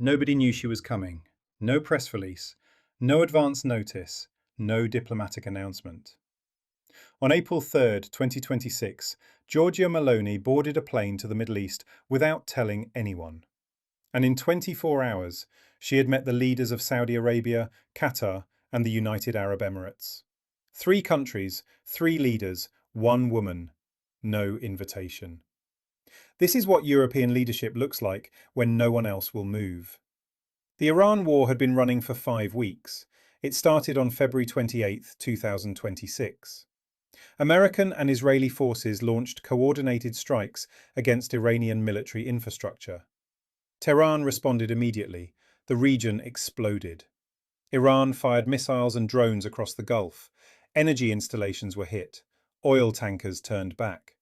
Nobody knew she was coming. No press release, no advance notice, no diplomatic announcement. On April 3rd, 2026, Giorgia Meloni boarded a plane to the Middle East without telling anyone. And in 24 hours, she had met the leaders of Saudi Arabia, Qatar, and the United Arab Emirates. 3 countries, 3 leaders, 1 woman. No invitation. This is what European leadership looks like when no one else will move. The Iran war had been running for 5 weeks. It started on February 28, 2026. American and Israeli forces launched coordinated strikes against Iranian military infrastructure. Tehran responded immediately. The region exploded. Iran fired missiles and drones across the Gulf. Energy installations were hit. Oil tankers turned back.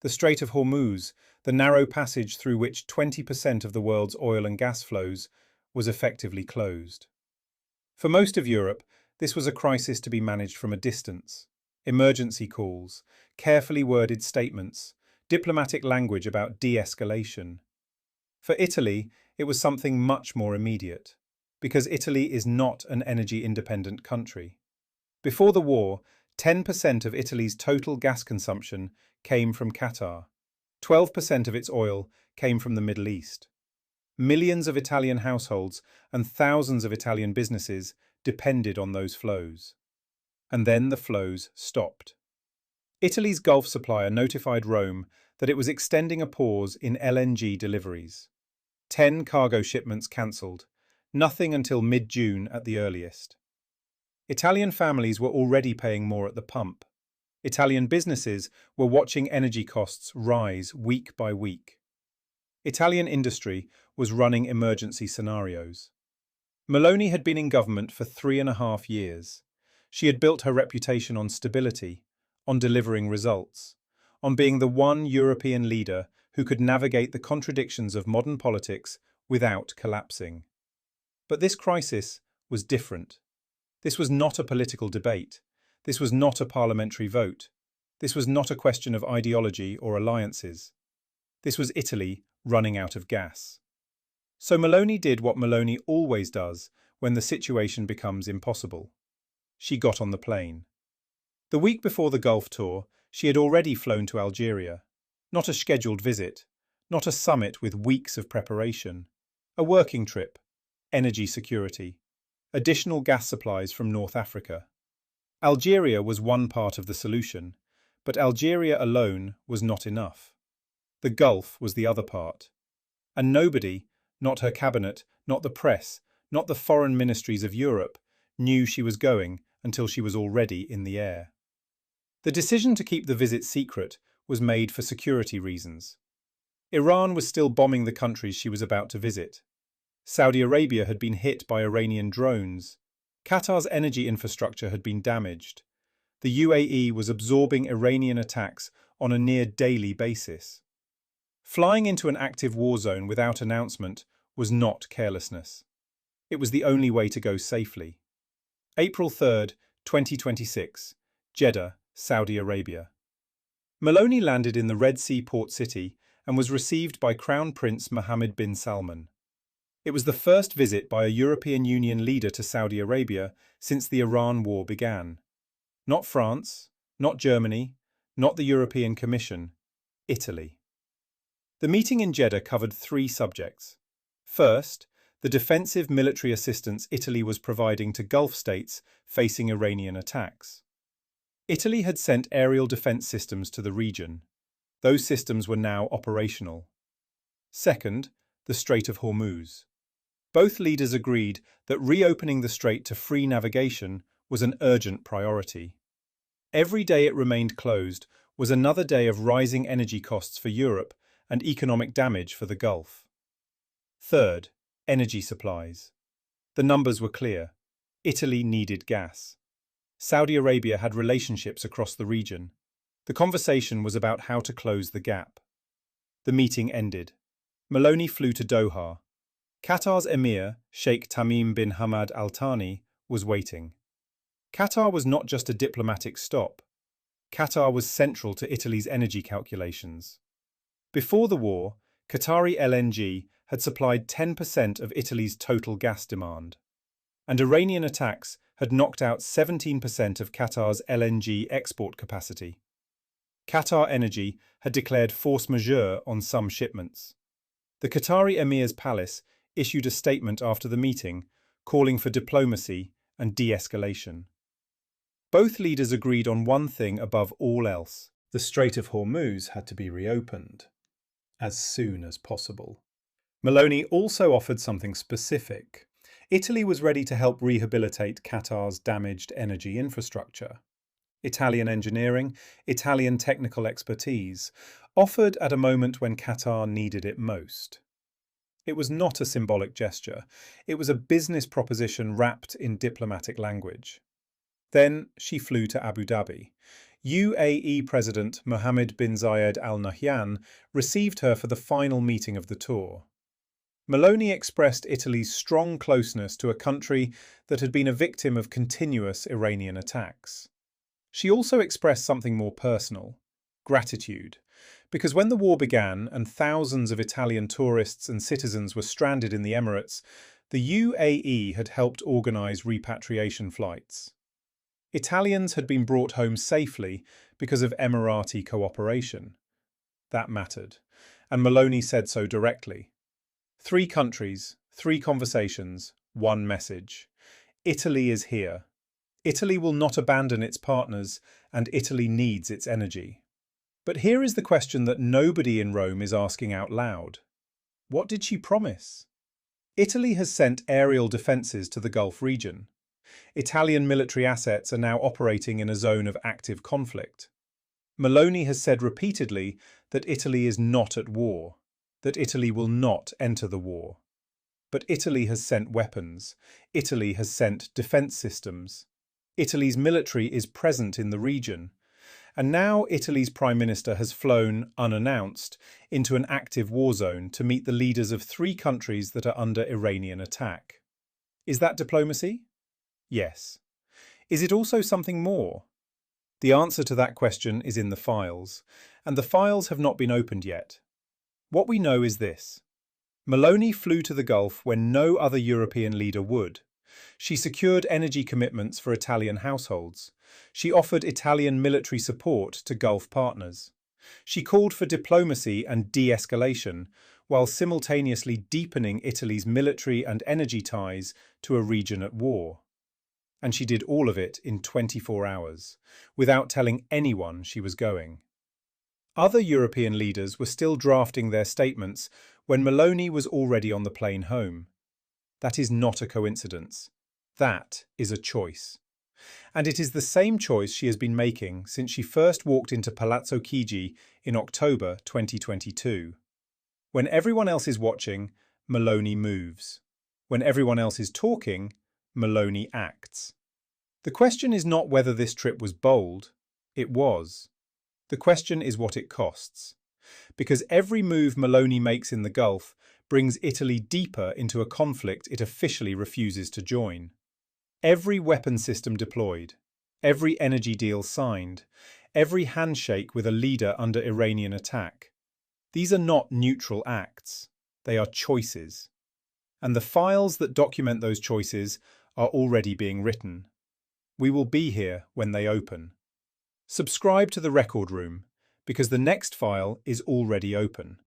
The Strait of Hormuz, the narrow passage through which 20% of the world's oil and gas flows, was effectively closed. For most of Europe, this was a crisis to be managed from a distance. Emergency calls, carefully worded statements, diplomatic language about de-escalation. For Italy, it was something much more immediate, because Italy is not an energy-independent country. Before the war, 10% of Italy's total gas consumption came from Qatar. 12% of its oil came from the Middle East. Millions of Italian households and thousands of Italian businesses depended on those flows. And then the flows stopped. Italy's Gulf supplier notified Rome that it was extending a pause in LNG deliveries. 10 cargo shipments cancelled, nothing until mid-June at the earliest. Italian families were already paying more at the pump. Italian businesses were watching energy costs rise week by week. Italian industry was running emergency scenarios. Meloni had been in government for 3.5 years. She had built her reputation on stability, on delivering results, on being the one European leader who could navigate the contradictions of modern politics without collapsing. But this crisis was different. This was not a political debate. This was not a parliamentary vote. This was not a question of ideology or alliances. This was Italy running out of gas. So Meloni did what Meloni always does when the situation becomes impossible. She got on the plane. The week before the Gulf tour, she had already flown to Algeria. Not a scheduled visit, not a summit with weeks of preparation. A working trip, energy security, additional gas supplies from North Africa. Algeria was one part of the solution, but Algeria alone was not enough. The Gulf was the other part. And nobody, not her cabinet, not the press, not the foreign ministries of Europe, knew she was going until she was already in the air. The decision to keep the visit secret was made for security reasons. Iran was still bombing the countries she was about to visit. Saudi Arabia had been hit by Iranian drones. Qatar's energy infrastructure had been damaged. The UAE was absorbing Iranian attacks on a near-daily basis. Flying into an active war zone without announcement was not carelessness. It was the only way to go safely. April 3rd, 2026, Jeddah, Saudi Arabia. Meloni landed in the Red Sea port city and was received by Crown Prince Mohammed bin Salman. It was the first visit by a European Union leader to Saudi Arabia since the Iran war began. Not France, not Germany, not the European Commission, Italy. The meeting in Jeddah covered 3 subjects. First, the defensive military assistance Italy was providing to Gulf states facing Iranian attacks. Italy had sent aerial defense systems to the region. Those systems were now operational. Second, the Strait of Hormuz. Both leaders agreed that reopening the strait to free navigation was an urgent priority. Every day it remained closed was another day of rising energy costs for Europe and economic damage for the Gulf. Third, energy supplies. The numbers were clear. Italy needed gas. Saudi Arabia had relationships across the region. The conversation was about how to close the gap. The meeting ended. Meloni flew to Doha. Qatar's emir, Sheikh Tamim bin Hamad Al Thani, was waiting. Qatar was not just a diplomatic stop. Qatar was central to Italy's energy calculations. Before the war, Qatari LNG had supplied 10% of Italy's total gas demand, and Iranian attacks had knocked out 17% of Qatar's LNG export capacity. Qatar Energy had declared force majeure on some shipments. The Qatari Emir's palace issued a statement after the meeting, calling for diplomacy and de-escalation. Both leaders agreed on one thing above all else: the Strait of Hormuz had to be reopened as soon as possible. Meloni also offered something specific. Italy was ready to help rehabilitate Qatar's damaged energy infrastructure. Italian engineering, Italian technical expertise, offered at a moment when Qatar needed it most. It was not a symbolic gesture. It was a business proposition wrapped in diplomatic language. Then she flew to Abu Dhabi. UAE President Mohammed bin Zayed Al Nahyan received her for the final meeting of the tour. Meloni expressed Italy's strong closeness to a country that had been a victim of continuous Iranian attacks. She also expressed something more personal: gratitude. Because when the war began and thousands of Italian tourists and citizens were stranded in the Emirates, the UAE had helped organise repatriation flights. Italians had been brought home safely because of Emirati cooperation. That mattered, and Meloni said so directly. 3 countries, 3 conversations, 1 message. Italy is here. Italy will not abandon its partners, and Italy needs its energy. But here is the question that nobody in Rome is asking out loud. What did she promise? Italy has sent aerial defences to the Gulf region. Italian military assets are now operating in a zone of active conflict. Meloni has said repeatedly that Italy is not at war, that Italy will not enter the war. But Italy has sent weapons. Italy has sent defence systems. Italy's military is present in the region. And now Italy's Prime Minister has flown, unannounced, into an active war zone to meet the leaders of 3 countries that are under Iranian attack. Is that diplomacy? Yes. Is it also something more? The answer to that question is in the files, and the files have not been opened yet. What we know is this: Meloni flew to the Gulf when no other European leader would. She secured energy commitments for Italian households. She offered Italian military support to Gulf partners. She called for diplomacy and de-escalation, while simultaneously deepening Italy's military and energy ties to a region at war. And she did all of it in 24 hours, without telling anyone she was going. Other European leaders were still drafting their statements when Meloni was already on the plane home. That is not a coincidence. That is a choice. And it is the same choice she has been making since she first walked into Palazzo Chigi in October 2022. When everyone else is watching, Meloni moves. When everyone else is talking, Meloni acts. The question is not whether this trip was bold. It was. The question is what it costs. Because every move Meloni makes in the Gulf brings Italy deeper into a conflict it officially refuses to join. Every weapon system deployed, every energy deal signed, every handshake with a leader under Iranian attack. These are not neutral acts. They are choices. And the files that document those choices are already being written. We will be here when they open. Subscribe to the Record Room, because the next file is already open.